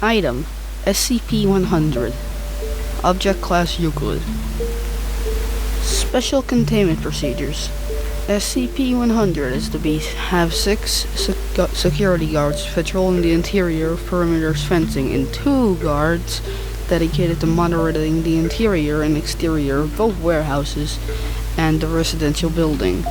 Item: SCP-100. Object Class Euclid. Special Containment Procedures. SCP-100 is to have 6 security guards patrolling the interior of perimeter's fencing and 2 guards dedicated to monitoring the interior and exterior of both warehouses and the residential building,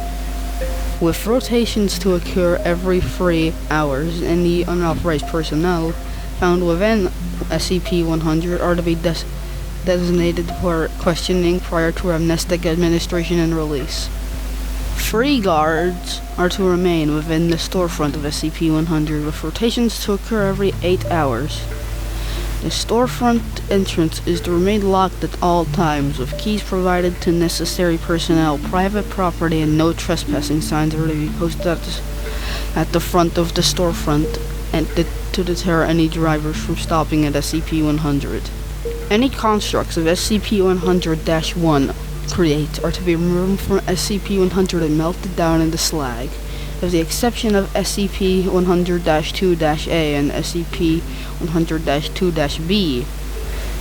with rotations to occur every 3 hours. Any unauthorized personnel found within SCP-100 are to be designated for questioning prior to amnestic administration and release. 3 guards are to remain within the storefront of SCP-100, with rotations to occur every 8 hours. The storefront entrance is to remain locked at all times, with keys provided to necessary personnel. Private property and no trespassing signs are to be posted at the front of the storefront and to deter any drivers from stopping at SCP-100. Any constructs of SCP-100-1 create are to be removed from SCP-100 and melted down into slag, with the exception of SCP-100-2-A and SCP-100-2-B.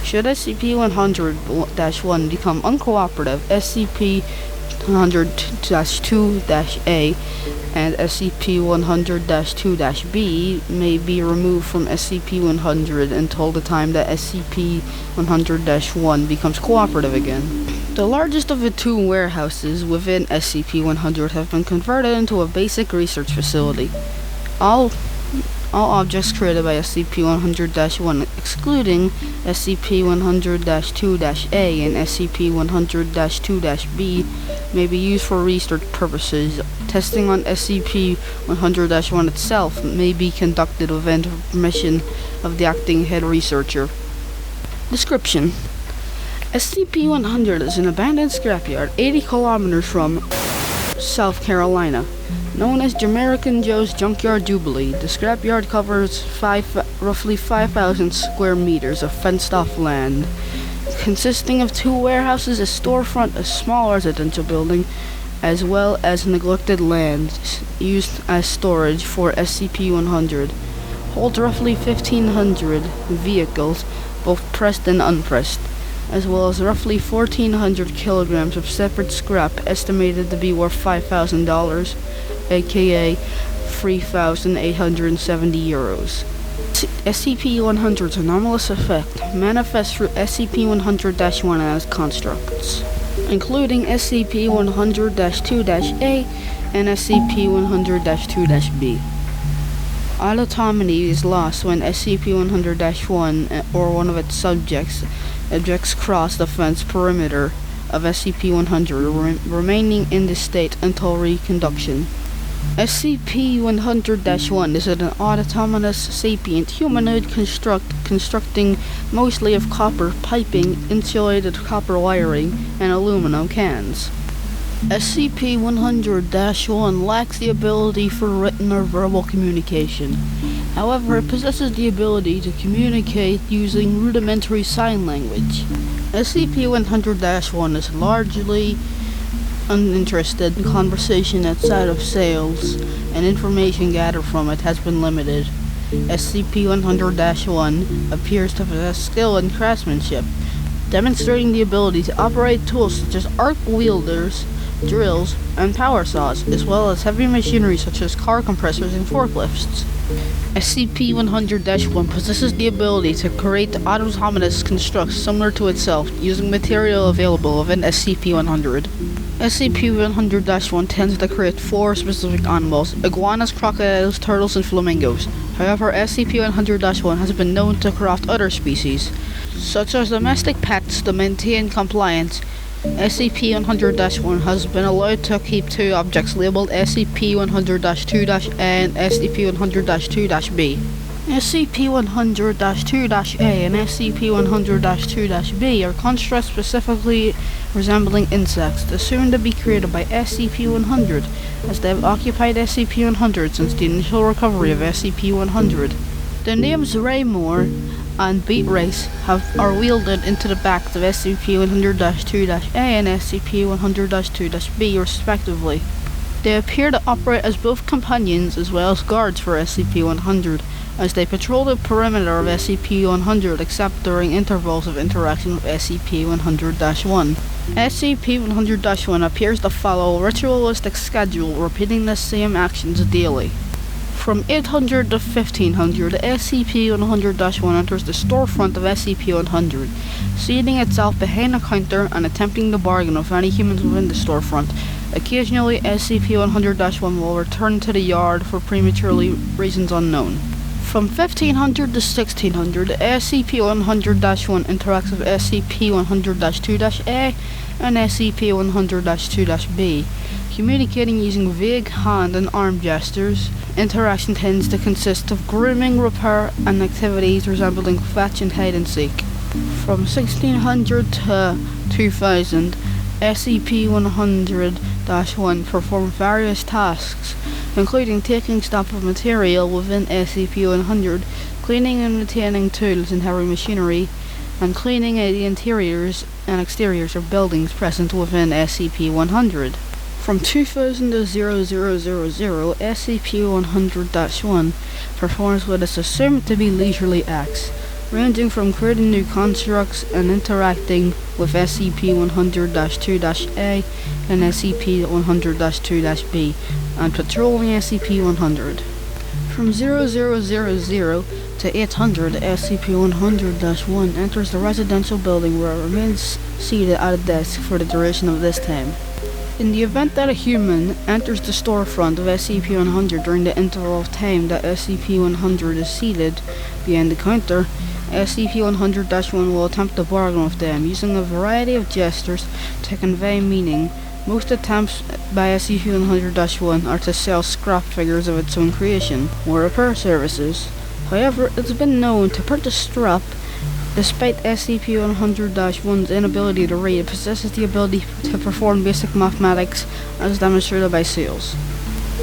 Should SCP-100-1 become uncooperative, SCP-100-2-A and SCP-100-2-B may be removed from SCP-100 until the time that SCP-100-1 becomes cooperative again. The largest of the 2 warehouses within SCP-100 have been converted into a basic research facility. All objects created by SCP-100-1, excluding SCP-100-2-A and SCP-100-2-B, may be used for research purposes. Testing on SCP-100-1 itself may be conducted within the permission of the acting head researcher. Description: SCP-100 is an abandoned scrapyard 80 kilometers from South Carolina, known as Jamaican Joe's Junkyard Jubilee. The scrapyard covers roughly 5,000 square meters of fenced-off land, consisting of 2 warehouses, a storefront, a small residential building, as well as neglected land used as storage for SCP-100. Holds roughly 1,500 vehicles, both pressed and unpressed, as well as roughly 1,400 kilograms of separate scrap estimated to be worth $5,000, aka 3,870 euros. SCP-100's anomalous effect manifests through SCP-100-1 as constructs, including SCP-100-2-A and SCP-100-2-B. Autonomy is lost when SCP-100-1 or one of its subjects cross the fence perimeter of SCP-100, remaining in this state until reconduction. SCP-100-1 is an autonomous sapient humanoid constructing mostly of copper piping, insulated copper wiring, and aluminum cans. SCP-100-1 lacks the ability for written or verbal communication. However, it possesses the ability to communicate using rudimentary sign language. SCP-100-1 is largely uninterested in conversation outside of sales, and information gathered from it has been limited. SCP-100-1 appears to possess skill in craftsmanship, demonstrating the ability to operate tools such as arc wielders, drills, and power saws, as well as heavy machinery such as car compressors and forklifts. SCP-100-1 possesses the ability to create autonomous constructs similar to itself, using material available within SCP-100. SCP-100-1 tends to create 4 specific animals: iguanas, crocodiles, turtles, and flamingos. However, SCP-100-1 has been known to craft other species, such as domestic pets, to maintain compliance. SCP-100-1 has been allowed to keep 2 objects labeled SCP-100-2-A and SCP-100-2-B. SCP-100-2-A and SCP-100-2-B are constructs specifically resembling insects, assumed to be created by SCP-100, as they have occupied SCP-100 since the initial recovery of SCP-100. The names Raymore and Beat Race are wielded into the backs of SCP-100-2-A and SCP-100-2-B respectively. They appear to operate as both companions as well as guards for SCP-100, as they patrol the perimeter of SCP-100 except during intervals of interaction with SCP-100-1. SCP-100-1 appears to follow a ritualistic schedule, repeating the same actions daily. From 800 to 1500, SCP-100-1 enters the storefront of SCP-100, seating itself behind a counter and attempting to bargain with any humans within the storefront. Occasionally, SCP-100-1 will return to the yard for prematurely reasons unknown. From 1500 to 1600, SCP-100-1 interacts with SCP-100-2-A and SCP-100-2-B, communicating using vague hand and arm gestures. Interaction tends to consist of grooming, repair, and activities resembling fetch and hide and seek. From 1600 to 2000, SCP-100-1 performed various tasks, including taking stock of material within SCP-100, cleaning and maintaining tools and heavy machinery, and cleaning the interiors and exteriors of buildings present within SCP-100. From 2000 to 0000, SCP-100-1 performs what is assumed to be leisurely acts, ranging from creating new constructs and interacting with SCP-100-2-A and SCP-100-2-B, and patrolling SCP-100. From 0000 to 800, SCP-100-1 enters the residential building where it remains seated at a desk for the duration of this time. In the event that a human enters the storefront of SCP-100 during the interval of time that SCP-100 is seated behind the counter, SCP-100-1 will attempt to bargain with them, using a variety of gestures to convey meaning. Most attempts by SCP-100-1 are to sell scrap figures of its own creation, or repair services. However, it's been known to purchase scrap. Despite SCP-100-1's inability to read, it possesses the ability to perform basic mathematics as demonstrated by sales.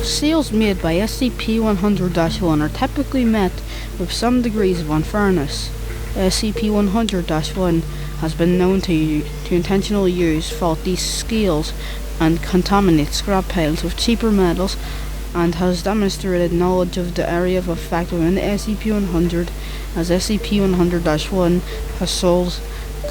Sales made by SCP-100-1 are typically met with some degrees of unfairness. SCP-100-1 has been known to intentionally use faulty scales and contaminate scrap piles with cheaper metals, and has demonstrated knowledge of the area of effect within SCP-100, as SCP-100-1 has sold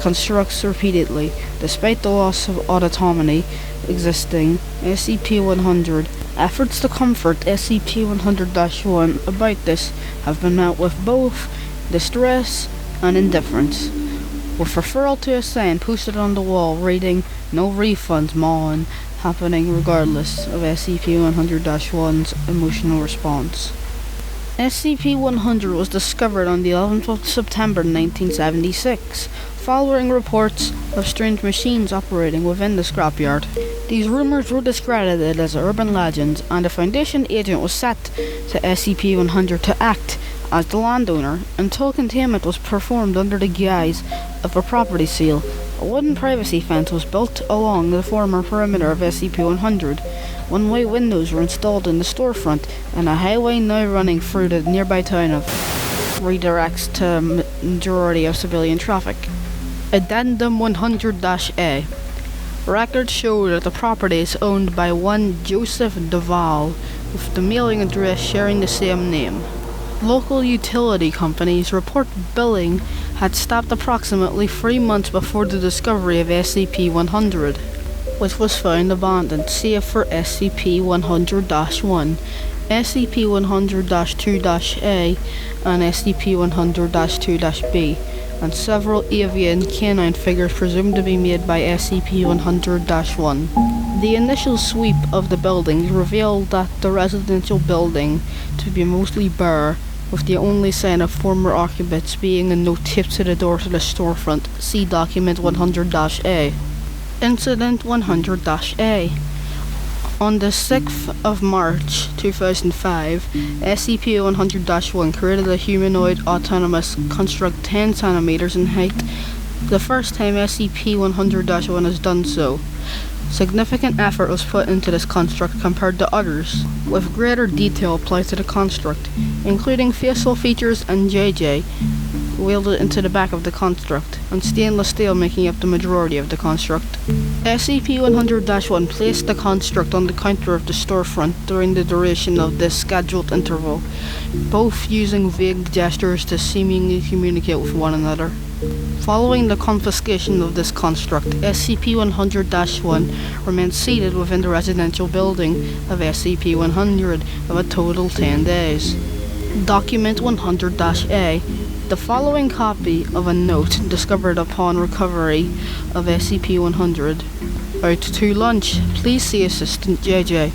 constructs repeatedly. Despite the loss of autonomy existing, SCP-100 efforts to comfort SCP-100-1 about this have been met with both distress and indifference, with referral to a sign posted on the wall reading "No refunds, Mon," happening regardless of SCP-100-1's emotional response. SCP-100 was discovered on the 11th of September 1976, following reports of strange machines operating within the scrapyard. These rumors were discredited as urban legends, and a Foundation agent was set to SCP-100 to act as the landowner until containment was performed under the guise of a property sale. A wooden privacy fence was built along the former perimeter of SCP-100. One-way windows were installed in the storefront, and a highway now running through the nearby town of redirects to majority of civilian traffic. Addendum 100-A. Records show that the property is owned by one Joseph Duval, with the mailing address sharing the same name. Local utility companies report billing had stopped approximately 3 months before the discovery of SCP-100, which was found abandoned, save for SCP-100-1, SCP-100-2-A, and SCP-100-2-B, and several avian canine figures presumed to be made by SCP-100-1. The initial sweep of the buildings revealed that the residential building to be mostly bare, with the only sign of former occupants being a note taped to the door to the storefront. See Document 100-A. Incident 100-A. On the 6th of March 2005, SCP-100-1 created a humanoid autonomous construct 10 centimeters in height, the first time SCP-100-1 has done so. Significant effort was put into this construct compared to others, with greater detail applied to the construct, including facial features and JJ welded into the back of the construct, and stainless steel making up the majority of the construct. SCP-100-1 placed the construct on the counter of the storefront during the duration of this scheduled interval, both using vague gestures to seemingly communicate with one another. Following the confiscation of this construct, SCP-100-1 remained seated within the residential building of SCP-100 for a total 10 days. Document 100-A. The following copy of a note discovered upon recovery of SCP-100. Out to lunch. Please see Assistant JJ.